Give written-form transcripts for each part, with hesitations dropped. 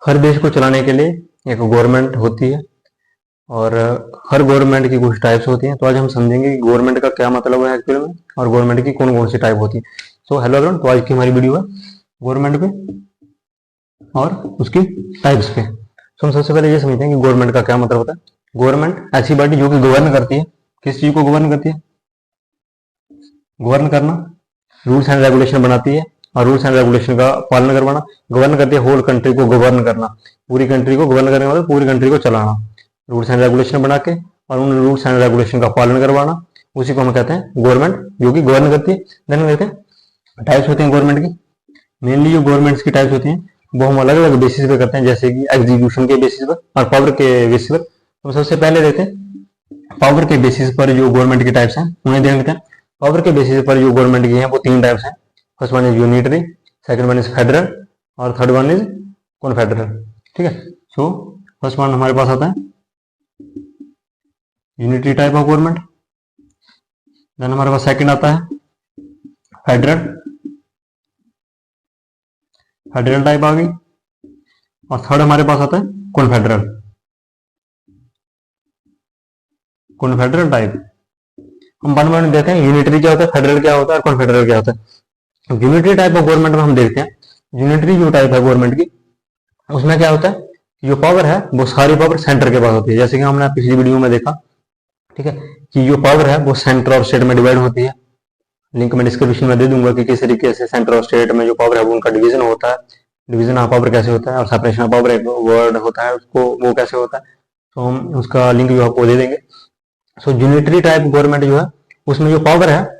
हर देश को चलाने के लिए एक गवर्नमेंट होती है और हर गवर्नमेंट की कुछ टाइप्स होती हैं। तो आज हम समझेंगे कि गवर्नमेंट का क्या मतलब है एक्चुअल में और गवर्नमेंट की कौन कौन सी टाइप होती है। सो हेलो एवरीवन, तो आज की हमारी वीडियो है गवर्नमेंट पे और उसकी टाइप्स पे। तो हम सबसे पहले ये समझते हैं कि गवर्नमेंट का क्या मतलब होता है। गवर्नमेंट ऐसी बॉडी जो कि गवर्न करती है। किस चीज को गवर्न करती है? गवर्न करना, रूल्स एंड रेगुलेशन बनाती है और रूल्स एंड रेगुलेशन का पालन करवाना। गवर्न करती है होल कंट्री को गवर्न करना, पूरी कंट्री को गवर्न करने वाले, पूरी कंट्री को चलाना, रूल्स एंड रेगुलेशन बना के और उन रूल्स एंड रेगुलेशन का पालन करवाना, उसी को हम कहते हैं गवर्नमेंट, जो कि गवर्न करती है। देन कहते हैं टाइप्स होती हैं गवर्नमेंट की। मेनली जो गवर्नमेंट्स की टाइप्स होती हैं वो हम अलग अलग बेसिस पे करते हैं, जैसे कि एग्जीक्यूशन के बेसिस पर और पावर के बेसिस पर। तो सबसे पहले देखते हैं पावर के बेसिस पर जो गवर्नमेंट की टाइप्स हैं उन्हें देख लेते हैं। पावर के बेसिस पर जो गवर्नमेंट की हैं वो तीन टाइप्स हैं। First one is unitary, second one is federal और थर्ड वन इज कॉन्फेडरल। ठीक है, सो फर्स्ट वन हमारे पास आता है unitary type of government. Then हमारे पास सेकंड आता है फेडरल, फेडरल टाइप आ गई। और थर्ड हमारे पास आता है कॉन्फेडरल, कॉन्फेडरल टाइप। हम वन वन देते हैं यूनिटरी क्या होता है, फेडरल क्या होता है और कॉन्फेडरल क्या होता है। यूनिटरी टाइप ऑफ गवर्नमेंट में हम देखते हैं यूनिटरी जो टाइप है गवर्नमेंट की, उसमें क्या होता है, जो पावर है वो सारी पावर सेंटर के पास होती है। जैसे कि हमने पिछली वीडियो में देखा, ठीक है, कि जो पावर है वो सेंटर और स्टेट में डिवाइड होती है। लिंक मैं डिस्क्रिप्शन में दे दूंगा कि किस तरीके से सेंटर और स्टेट में जो पावर है वो उनका डिवीजन होता है, डिवीजन ऑफ पावर कैसे होता है, और सेपरेशन ऑफ पावर एक वर्ड होता है उसको, वो कैसे होता है। तो हम उसका लिंक जो आपको दे देंगे। सो यूनिटरी टाइप गवर्नमेंट जो है उसमें जो पावर है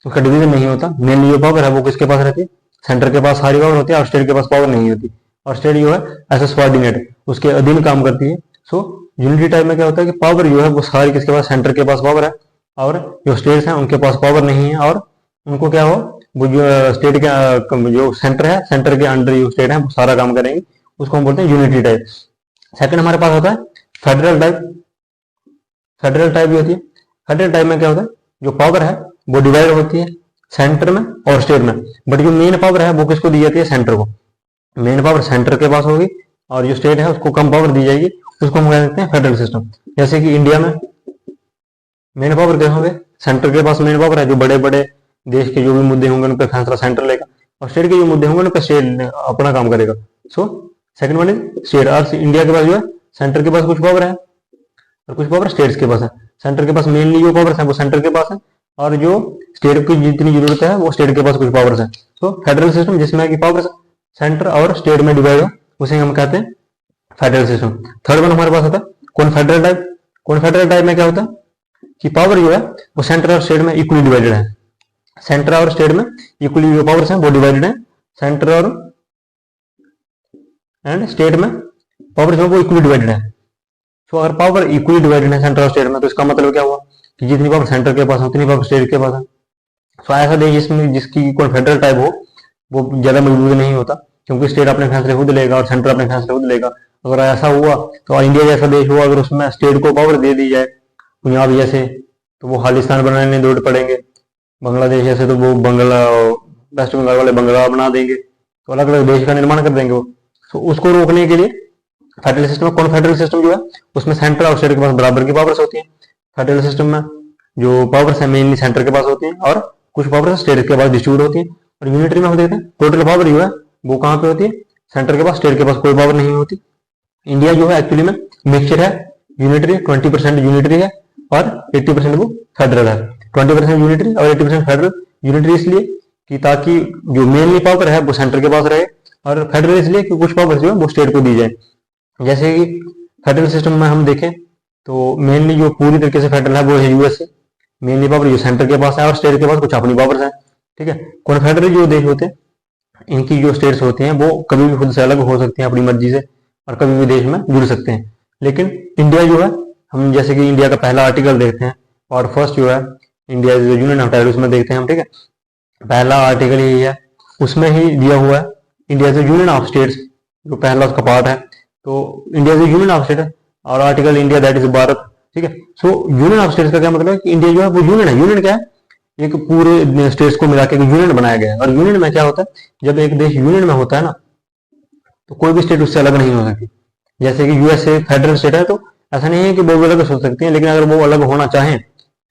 उसका डिवीजन नहीं होता। मेनली जो पावर है वो किसके पास रहती है, सेंटर के पास सारी पावर होती है और स्टेट के पास पावर नहीं होती। और स्टेट जो है एज सबऑर्डिनेट उसके अधीन काम करती है। सो यूनिटरी टाइप में क्या होता है कि पावर जो है वो सारी किसके पास, सेंटर के पास पावर है और जो स्टेट्स हैं उनके पास पावर नहीं है, और उनको क्या हो, वो जो स्टेट के जो सेंटर है, सेंटर के अंडर जो स्टेट है वो सारा काम करेंगे, उसको हम बोलते हैं यूनिटरी टाइप। सेकंड हमारे पास होता है फेडरल टाइप। फेडरल टाइप भी होती है। फेडरल टाइप में क्या होता है, जो पावर है वो डिवाइड होती है सेंटर में और स्टेट में, बट जो मेन पावर है वो किसको दी जाती है, सेंटर को। मेन पावर सेंटर के पास होगी और जो स्टेट है उसको कम पावर दी जाएगी, उसको हम कह सकते हैं फेडरल सिस्टम। जैसे कि इंडिया में मेन पावर क्या होंगे, सेंटर के पास मेन पावर है, जो बड़े बड़े देश के जो भी मुद्दे होंगे उन पर फैसला सेंटर लेगा, और स्टेट के जो मुद्दे होंगे उन पर स्टेट अपना काम करेगा। So second one is state. और इंडिया के पास जो है सेंटर के पास कुछ पावर है और कुछ पावर स्टेट्स के पास है। सेंटर के पास मेनली जो पावर है वो सेंटर के पास है, और जो स्टेट की जितनी जरूरत है वो स्टेट के पास कुछ पावर्स है। तो फेडरल सिस्टम जिसमें कि पावर सेंटर और स्टेट में डिवाइड हो उसे हम कहते हैं फेडरल सिस्टम। थर्ड वन हमारे पास होता है कॉन्फेडरल टाइप। कॉन्फेडरल टाइप में क्या होता है कि पावर जो है वो सेंटर और स्टेट में इक्वली डिवाइडेड है। सेंटर और स्टेट में इक्वली जो पावर्स हैं वो डिवाइडेड है। सेंटर और एंड स्टेट में पावर जो है वो इक्वली डिवाइडेड है। तो अगर पावर इक्वली डिवाइडेड है सेंटर और स्टेट में, तो इसका मतलब क्या हुआ कि जितनी पावर सेंटर के पास है उतनी पावर स्टेट के पास है। तो ऐसा देश जिसमें जिसकी कॉन्फेडरल टाइप हो वो ज्यादा मजबूत नहीं होता, क्योंकि स्टेट अपने फैसले खुद लेगा और सेंटर अपने फैसले खुद लेगा। अगर ऐसा हुआ तो इंडिया जैसा देश हुआ, अगर उसमें स्टेट को पावर दे दी जाए पंजाब जैसे, तो वो खालिस्तान बनाने दौड़ पड़ेंगे। बांग्लादेश जैसे तो वो बंगला, वेस्ट बंगाल वाले बंगला बना देंगे, तो अलग अलग देश का निर्माण कर देंगे वो। तो उसको रोकने के लिए फेडरल सिस्टम, कॉन्फेडरल सिस्टम जो है उसमें सेंटर और स्टेट के पास बराबर की पावर्स होती है। फेडरल सिस्टम में जो पावर्स है मेनली सेंटर के पास होती है और कुछ पावर्स स्टेट के पास डिस्ट्रीब्यूट होती है। और यूनिटरी में हम देखते हैं टोटल पावर जो है वो कहाँ पे होती है, सेंटर के पास, स्टेट के पास कोई पावर नहीं होती। इंडिया जो है एक्चुअली में मिक्सचर है, यूनिटरी 20% यूनिटरी है और 80% वो फेडरल है। 20% यूनिटरी और 80% फेडरल। यूनिटरी इसलिए कि ताकि जो मेनली पावर है वो सेंटर के पास रहे, और फेडरल इसलिए कि कुछ पावर जो है वो स्टेट को दी जाए। जैसे कि फेडरल सिस्टम में हम देखें तो मेनली जो पूरी तरीके से फेडरल है वो है यूएसए। मेनली पावर जो सेंटर के पास है और स्टेट के पास कुछ अपनी पावर्स है। ठीक है, कॉन्फेडरल जो देश होते हैं इनकी जो स्टेट्स होती हैं वो कभी भी खुद से अलग हो सकती हैं अपनी मर्जी से, और कभी भी देश में जुड़ सकते हैं। लेकिन इंडिया जो है, हम जैसे कि इंडिया का पहला आर्टिकल देखते हैं और फर्स्ट जो है इंडिया यूनियन ऑफ टेरिटरीज में देखते हैं हम। ठीक है, पहला आर्टिकल यही है, उसमें ही दिया हुआ है India is union of states, जो पहला उसका पार्ट है। तो India is union of state है और article India that is Bharat. ठीक है, सो यूनियन ऑफ स्टेट्स का क्या मतलब है कि इंडिया जो है वो यूनियन है। यूनियन क्या है, एक पूरे स्टेट्स को मिला के यूनियन बनाया गया है। और यूनियन में क्या होता है, जब एक देश यूनियन में होता है ना, तो कोई भी स्टेट उससे अलग नहीं हो सकती। जैसे कि यूएसए फेडरल स्टेट है, तो ऐसा नहीं है कि वो अलग हो सकती है, लेकिन अगर वो अलग होना चाहें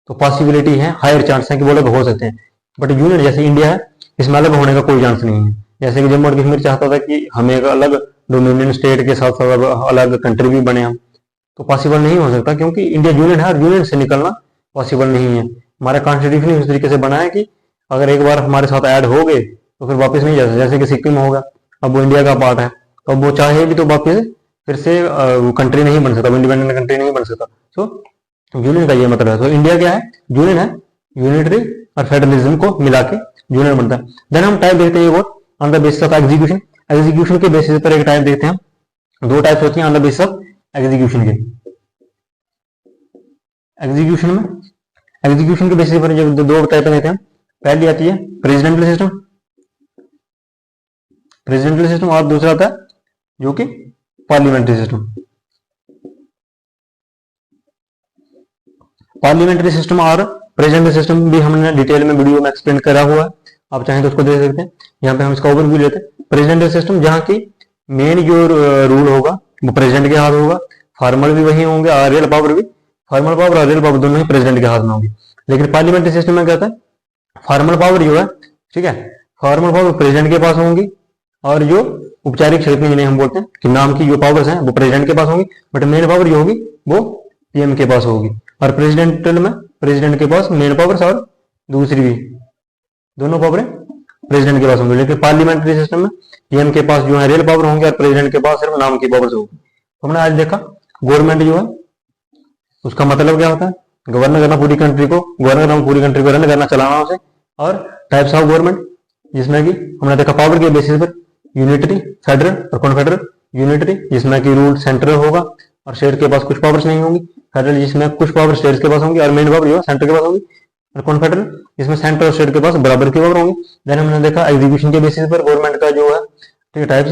तो पॉसिबिलिटी है, हायर चांस है कि वो अलग हो सकते हैं। बट यूनियन जैसे इंडिया है, इसमें अलग होने का कोई चांस नहीं है। जैसे कि जम्मू और कश्मीर चाहता था कि हमें एक अलग डोमिनियन स्टेट के साथ साथ अलग कंट्री भी बने हम, तो पॉसिबल नहीं हो सकता, क्योंकि इंडिया यूनियन है और यूनियन से निकलना पॉसिबल नहीं है। हमारा कॉन्स्टिट्यूशन इस तरीके से बना है कि अगर एक बार हमारे साथ ऐड हो गए तो फिर वापस नहीं जा सकते। जैसे कि सिक्किम होगा, अब वो इंडिया का पार्ट है, तो अब वो चाहे भी तो वापस फिर से कंट्री नहीं बन सकता, इंडिपेंडेंट कंट्री नहीं बन सकता। सो यूनियन का ये मतलब है। तो इंडिया क्या है, यूनियन है, यूनिटरी और फेडरलिज्म को मिला के यूनियन बनता है। देन हम टाइप देखते हैं और on the basis of execution. Execution के बेसिस पर एक टाइप देखते हैं, दो टाइप्स होती हैं on the basis of execution के। एग्जीक्यूशन के बेसिस पर जब दो टाइप देते हैं, पहली आती है प्रेसिडेंशियल सिस्टम और दूसरा आता है जो कि पार्लियामेंट्री सिस्टम। पार्लियामेंट्री सिस्टम और प्रेसिडेंशियल सिस्टम भी हमने डिटेल में वीडियो में एक्सप्लेन करा हुआ है, आप चाहें तो उसको देख सकते हैं। यहाँ पे हम इसका ओवरव्यू लेते हैं। प्रेसिडेंशियल सिस्टम जहाँ की मेन जो रूल होगा वो प्रेसिडेंट के हाथ होगा, फॉर्मल भी वही होंगे और रियल पावर भी, फॉर्मल पावर और रियल पावर दोनों ही प्रेसिडेंट के हाथ में होंगी। लेकिन पार्लियामेंट्री सिस्टम में क्या होता है, फॉर्मल पावर जो है, ठीक है, फॉर्मल पावर प्रेसिडेंट के पास होंगी और जो औपचारिक शक्ति जिन्हें हम बोलते हैं कि नाम की जो पावर्स हैं वो प्रेसिडेंट के पास होंगी, बट मेन पावर जो होगी वो पीएम के पास होगी। और प्रेसिडेंटल में प्रेसिडेंट के पास मेन पावर्स और दूसरी भी दोनों पावर प्रेसिडेंट के पास होंगी। लेकिन पार्लियामेंट्री सिस्टम में पीएम के पास जो है रियल पावर होंगे और प्रेसिडेंट के पास सिर्फ नाम की पावर्स होगी। तो हमने आज देखा गवर्नमेंट जो है उसका मतलब क्या होता है, गवर्न करना पूरी कंट्री को, गवर्न करना पूरी कंट्री को रन करना, चलाना उसे। और टाइप्स ऑफ गवर्नमेंट जिसमें कि हमने देखा पावर के बेसिस पर यूनिटरी, फेडरल और कॉन्फेडरल। यूनिटरी जिसमें कि रूल सेंट्रल होगा और स्टेट के पास कुछ पावर्स नहीं होंगी। फेडरल जिसमें कुछ पावर स्टेट्स के पास होंगी और मेन पावर जो है सेंटर के पास होगी। और कॉन्फेडरल जिसमें सेंटर और स्टेट के पास बराबर की पावर होंगी। देन हमने देखा एग्जीक्यूशन के बेसिस पर गवर्नमेंट का जो है, ठीक है, टाइप्स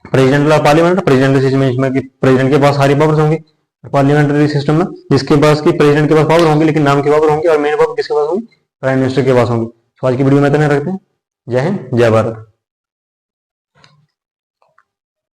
प्रेसिडेंट और पार्लियामेंट। प्रेसिडेंट सिस्टम में जिसमें कि प्रेसिडेंट के पास सारी पावर्स होंगी। पार्लियामेंट्री सिस्टम में जिसके पास की प्रेसिडेंट के पास पावर होंगी लेकिन नाम की पावर होंगी और मेन पावर किसके पास होंगी, प्राइम मिनिस्टर के पास होंगी। तो आज की वीडियो में इतना रखते हैं। जय हिंद, जय भारत।